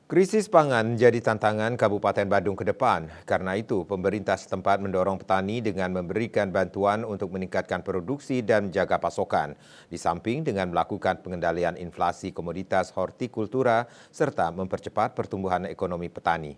Krisis pangan jadi tantangan Kabupaten Badung ke depan. Karena itu, pemerintah setempat mendorong petani dengan memberikan bantuan untuk meningkatkan produksi dan menjaga pasokan. Di samping dengan melakukan pengendalian inflasi komoditas hortikultura serta mempercepat pertumbuhan ekonomi petani.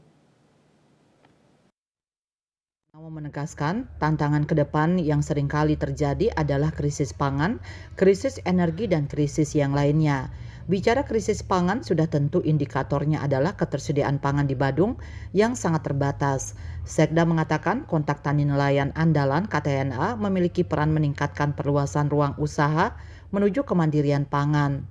Mau menegaskan, tantangan ke depan yang seringkali terjadi adalah krisis pangan, krisis energi, dan krisis yang lainnya. Bicara krisis pangan, sudah tentu indikatornya adalah ketersediaan pangan di Badung yang sangat terbatas. Sekda mengatakan kontak tani nelayan andalan KTNA memiliki peran meningkatkan perluasan ruang usaha menuju kemandirian pangan.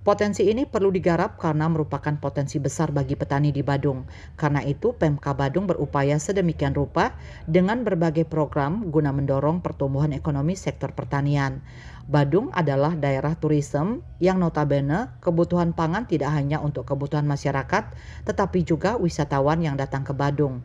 Potensi ini perlu digarap karena merupakan potensi besar bagi petani di Badung. Karena itu, Pemka Badung berupaya sedemikian rupa dengan berbagai program guna mendorong pertumbuhan ekonomi sektor pertanian. Badung adalah daerah turisme yang notabene kebutuhan pangan tidak hanya untuk kebutuhan masyarakat, tetapi juga wisatawan yang datang ke Badung.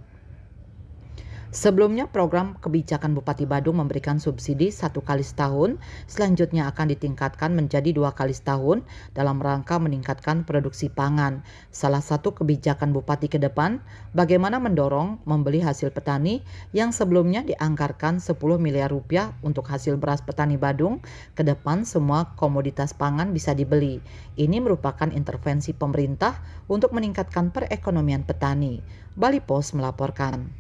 Sebelumnya, program kebijakan Bupati Badung memberikan subsidi 1 kali setahun, selanjutnya akan ditingkatkan menjadi 2 kali setahun dalam rangka meningkatkan produksi pangan. Salah satu kebijakan Bupati ke depan, bagaimana mendorong membeli hasil petani yang sebelumnya dianggarkan 10 miliar rupiah untuk hasil beras petani Badung, ke depan semua komoditas pangan bisa dibeli. Ini merupakan intervensi pemerintah untuk meningkatkan perekonomian petani. Bali Pos melaporkan.